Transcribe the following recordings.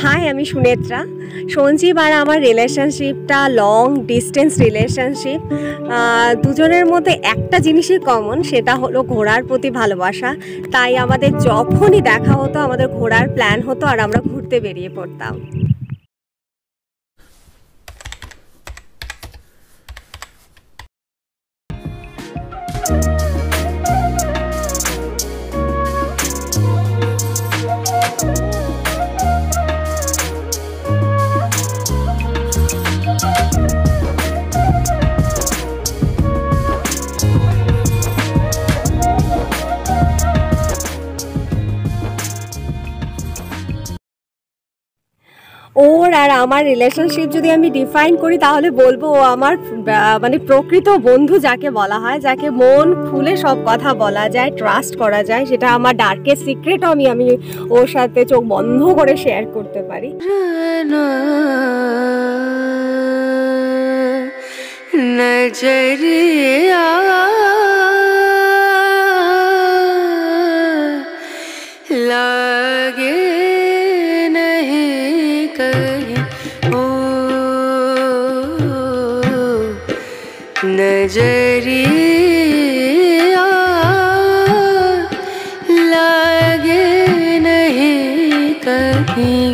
High, আমি সুনেত্রা। সঞ্জীব আর আমার রিলেশনশিপটা long distance relationship. দুজনের মধ্যে একটা জিনিসই কমন, সেটা হলো ঘোরার প্রতি ভালোবাসা। তাই আমাদের যখনই দেখা হতো আমাদের ঘোরার প্ল্যান হতো আর আমরা ঘুরতে বেরিয়ে পড়তাম। ওর আর আমার রিলেশনশিপ যদি আমি ডিফাইন করি তাহলে বলবো ও আমার মানে প্রকৃত বন্ধু যাকে বলা হয়, যাকে মন খুলে সব কথা বলা যায়, ট্রাস্ট করা যায়। সেটা আমার ডার্কেস্ট সিক্রেটও আমি ওর সাথে চোখ বন্ধ করে শেয়ার করতে পারি। नजरिया लागे नहीं कहीं ओ नजरिया लागे नहीं कहीं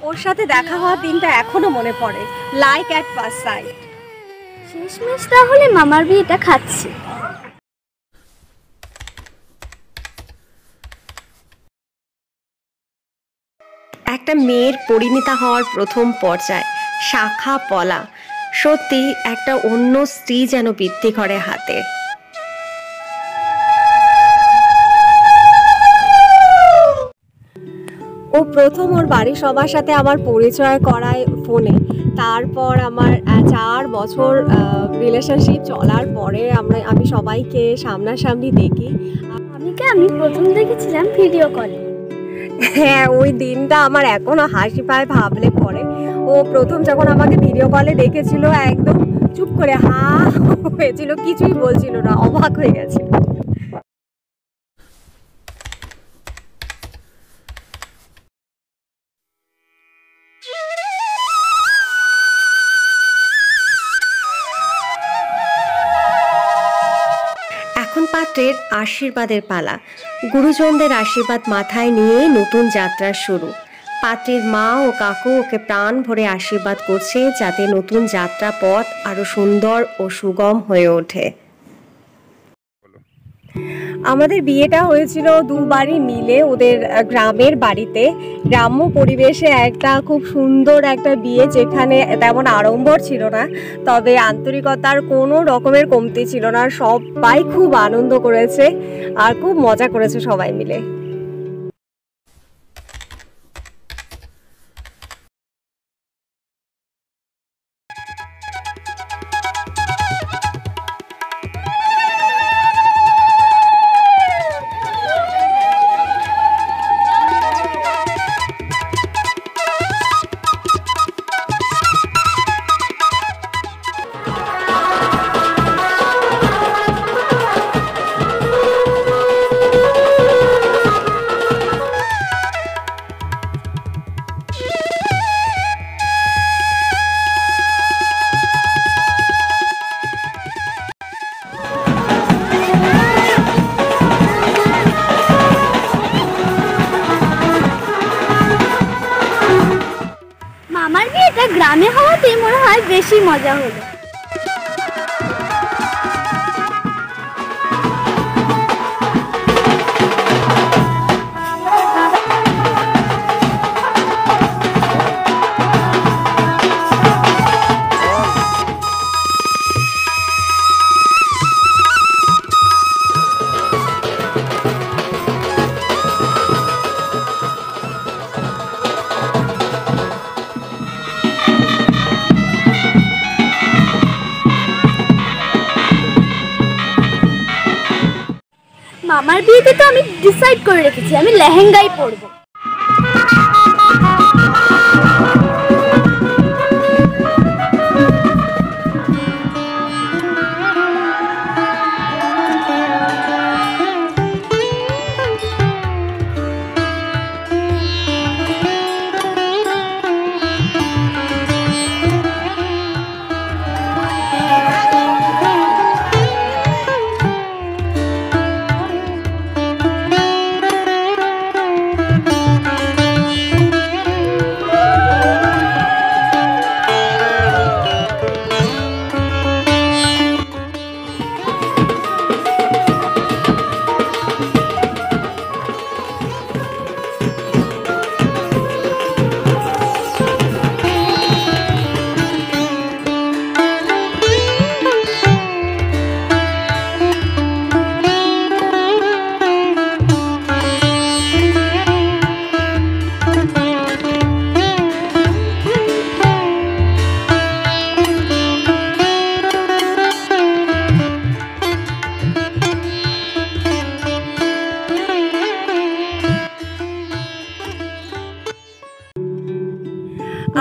ওর সাথে দেখা হওয়ার দিনটা এখনো মনে পড়ে, লাইক অ্যাট ফার্স্ট সাইট। শেষমেশ তাহলে মামার বিয়েটা খাচ্ছি। একটা মেয়ের পরিণীতা হওয়ার প্রথম পর্যায় শাখা পলা, সত্যি একটা অন্য স্ত্রী যেন বৃত্তি করে হাতে। ও প্রথম ওর বাড়ির সবার সাথে আমার পরিচয় করায় ফোনে। তারপর আমার 4 বছর রিলেশনশিপ চলার পরে আমি সবাইকে সামনাসামনি দেখি। আমি প্রথম দেখেছিলাম ভিডিও কলে। হ্যাঁ, ওই দিনটা আমার এখনো হাসি পায় ভাবলে পরে। ও প্রথম যখন আমাকে ভিডিও কলে দেখেছিল একদম চুপ করে হা হয়েছিল, কিছুই বলছিল না, অবাক হয়ে গেছিল। এখন পাত্রের আশীর্বাদের পালা। গুরুজনদের আশীর্বাদ মাথায় নিয়ে নতুন যাত্রা শুরু। পাত্রের মা ও কাকু ওকে প্রাণ ভরে আশীর্বাদ করছে যাতে নতুন যাত্রা পথ আরো সুন্দর ও সুগম হয়ে ওঠে। আমাদের বিয়েটা হয়েছিল দুবারই মিলে ওদের গ্রামের বাড়িতে, গ্রাম্য পরিবেশে একটা খুব সুন্দর একটা বিয়ে, যেখানে তেমন আড়ম্বর ছিল না, তবে আন্তরিকতার কোনো রকমের কমতি ছিল না। সবাই খুব আনন্দ করেছে আর খুব মজা করেছে সবাই মিলে। মামার বিয়েটা গ্রামে হওয়াতেই মনে হয় বেশি মজা হলো। মামার বিয়েতে তো আমি ডিসাইড করে রেখেছি আমি লেহেঙ্গাই পরবো।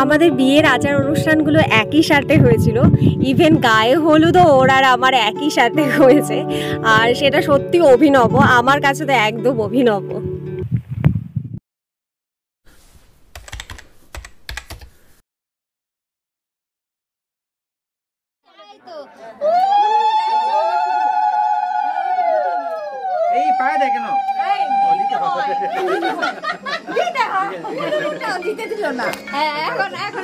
আমাদের বিয়ের আচার অনুষ্ঠানগুলো একই সাথে হয়েছিল, ইভেন গায়ে হলুদও ওর আর আমার একই সাথে হয়েছে, আর সেটা সত্যি অভিনব, আমার কাছে তো একদম অভিনব। এই পায়ে দেখে না দিতে দিল না, এখন এখন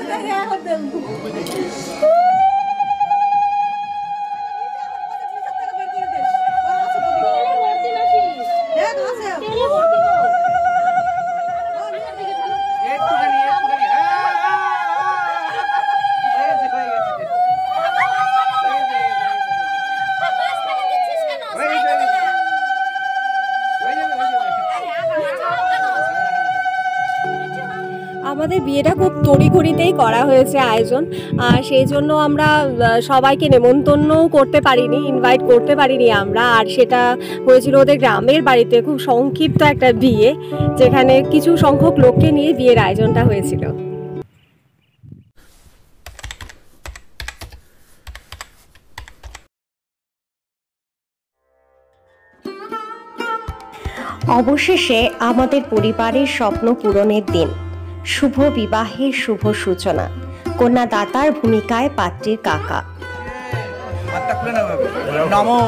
আমাদের বিয়েটা খুব তড়িঘড়িতেই করা হয়েছে আয়োজন, আর সেই জন্য আমরা সবাইকে নেমন্তন্নও করতে পারিনি, ইনভাইট করতে পারিনি আমরা। আর সেটা হয়েছিল ওদের গ্রামের বাড়িতে, খুব সংক্ষিপ্ত একটা বিয়ে, যেখানে কিছু সংখ্যক লোককে নিয়ে বিয়ের আয়োজনটা হয়েছিল। অবশেষে আমাদের পরিবারের স্বপ্ন পূরণের দিন, শুভ বিবাহের শুভ সূচনা। কন্যাদাতার ভূমিকায় পাত্রীর কাকা। নমো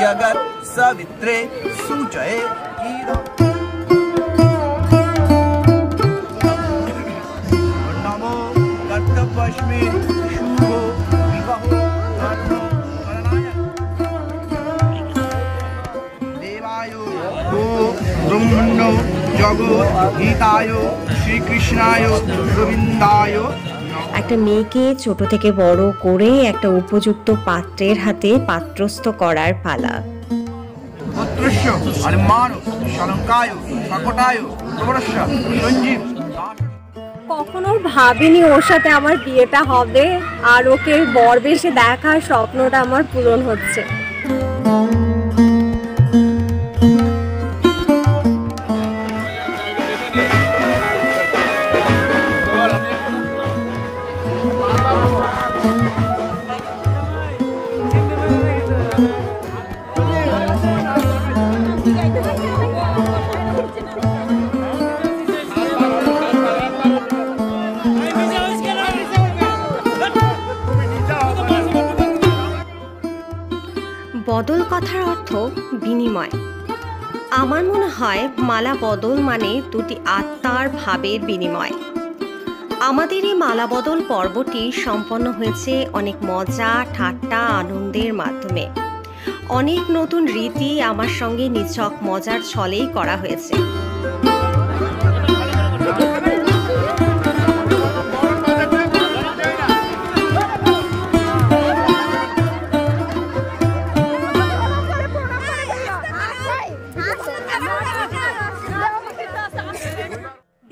জগৎ সাবিত্রে সুজয়ে নমো কর্তব্যস্মি শুভ বিবাহ দেবায় ও ব্রহ্মণ্য জগৎ গীতায় শ্রীকৃষ্ণায় গোবিন্দায়। একটা মেয়েকে ছোট থেকে বড় করে একটা উপযুক্ত পাত্রের হাতে পাত্রস্থ করার পালা। কখনো ভাবিনি ওর সাথে আমার বিয়েটা হবে, আর ওকে বরবেশে দেখার স্বপ্নটা আমার পূরণ হচ্ছে। বদল কথার অর্থ বিনিময়। আমার মনে হয় মালা বদল মানে দুটি আত্মার ভাবের বিনিময়। আমাদের এই মালা বদল পর্বটি সম্পন্ন হয়েছে অনেক মজা, ঠাট্টা, আনন্দের মাধ্যমে। অনেক নতুন রীতি আমার সঙ্গে নিছক মজার ছলেই করা হয়েছে।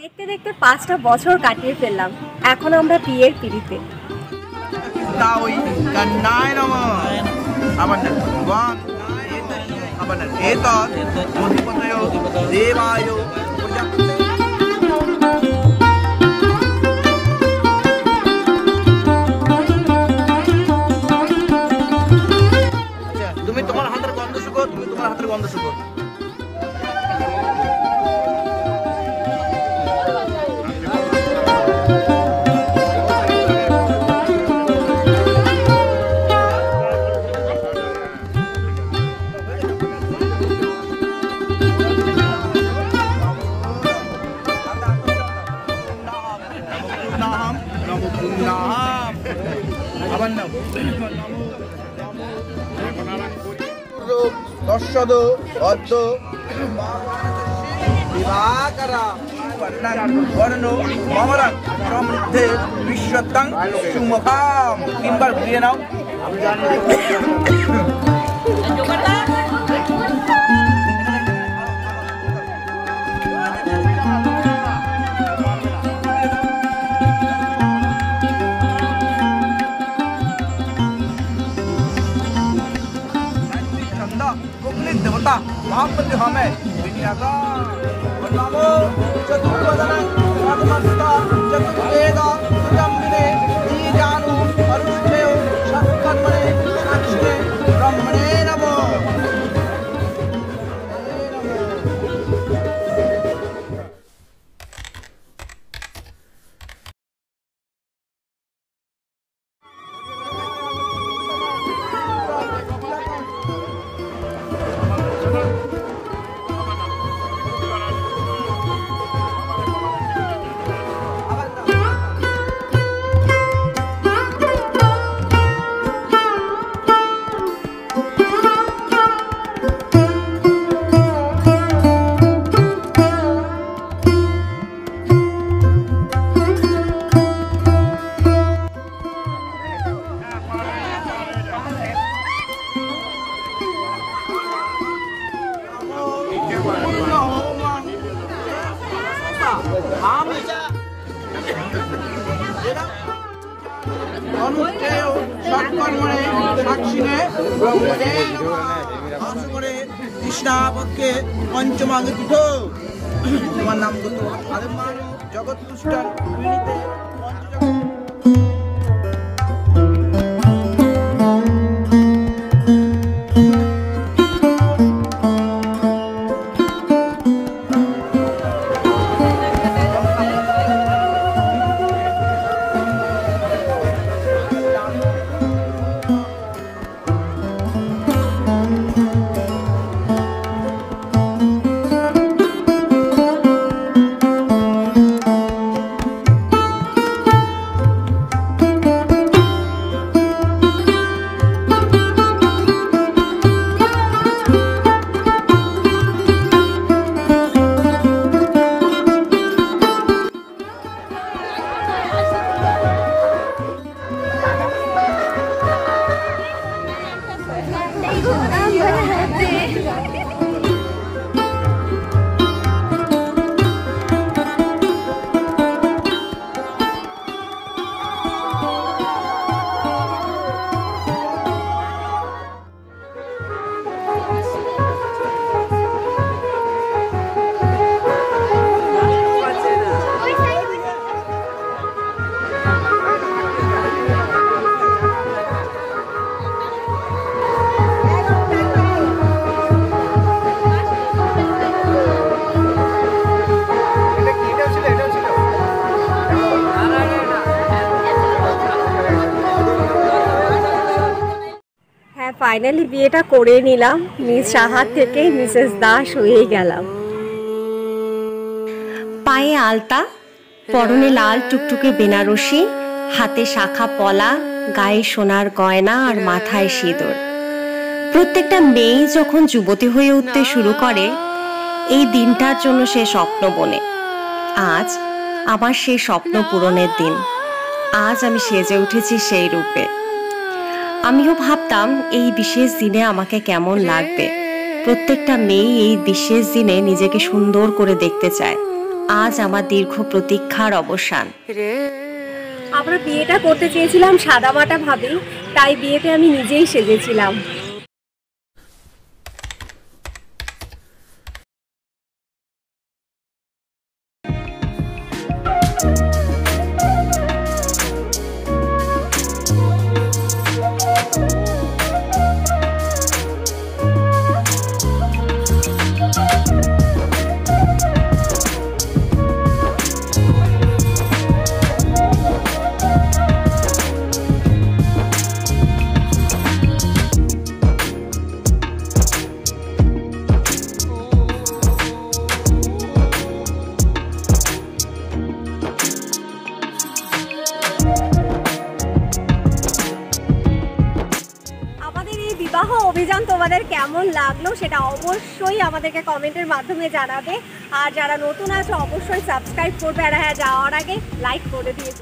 দেখতে দেখতে 5টা বছর কাটিয়ে ফেললাম, এখন আমরা বিয়ের পিড়িতে। তাই কান্নায় নমঃ। আবার एतत् अधिपतयो देवाय प्रजापतये। তুমি তোমার হাতের গন্ধ শুকো, তুমি তোমার হাতের গন্ধ শুকো। দর্শদ অদ্য দিবাকরা বর্ণ মমরং সমৃদ্ধে বিশ্বতং সুমুখাম। তিনবার ঘুরিয়ে নাও। देवता महापति हमें नमो चतुर्वदन चतुर्वेद सुजम्बिने दीजानु अरुष्ठेय सत्कर्मणे साक्षिणे ब्रह्मणे नमो। কৃষ্ণাপক্ষে পঞ্চমাঙ্গ তীর্থ। তোমার নাম কত? জগৎ তুষ্টান ফাইনালি বিয়েটা করে নিলাম। মিস সাহার থেকে মিসেস দাস হয়ে গেলাম। পায়ে আলতা, পরনে লাল টুকটুকে বেনারসি, হাতে শাখা পলা, গায়ে সোনার গয়না আর মাথায় সিঁদুর। প্রত্যেকটা মেয়ে যখন যুবতী হয়ে উঠতে শুরু করে, এই দিনটার জন্য সে স্বপ্ন বনে। আজ আমার সেই স্বপ্ন পূরণের দিন। আজ আমি সেজে উঠেছি সেই রূপে। আমিও ভাবতাম এই বিশেষ দিনে আমাকে কেমন লাগবে। প্রত্যেকটা মেয়ে এই বিশেষ দিনে নিজেকে সুন্দর করে দেখতে চায়। আজ আমার দীর্ঘ প্রতীক্ষার অবসান। আমরা বিয়েটা করতে চেয়েছিলাম সাদামাটা ভাবে, তাই বিয়েতে আমি নিজেই সেজেছিলাম। অভিযান তোমাদের কেমন লাগলো সেটা অবশ্যই আমাদেরকে কমেন্টের মাধ্যমে জানাবে। আর যারা নতুন আছে অবশ্যই সাবস্ক্রাইব করবে, আর হ্যাঁ যাওয়ার আগে লাইক করে দিয়ে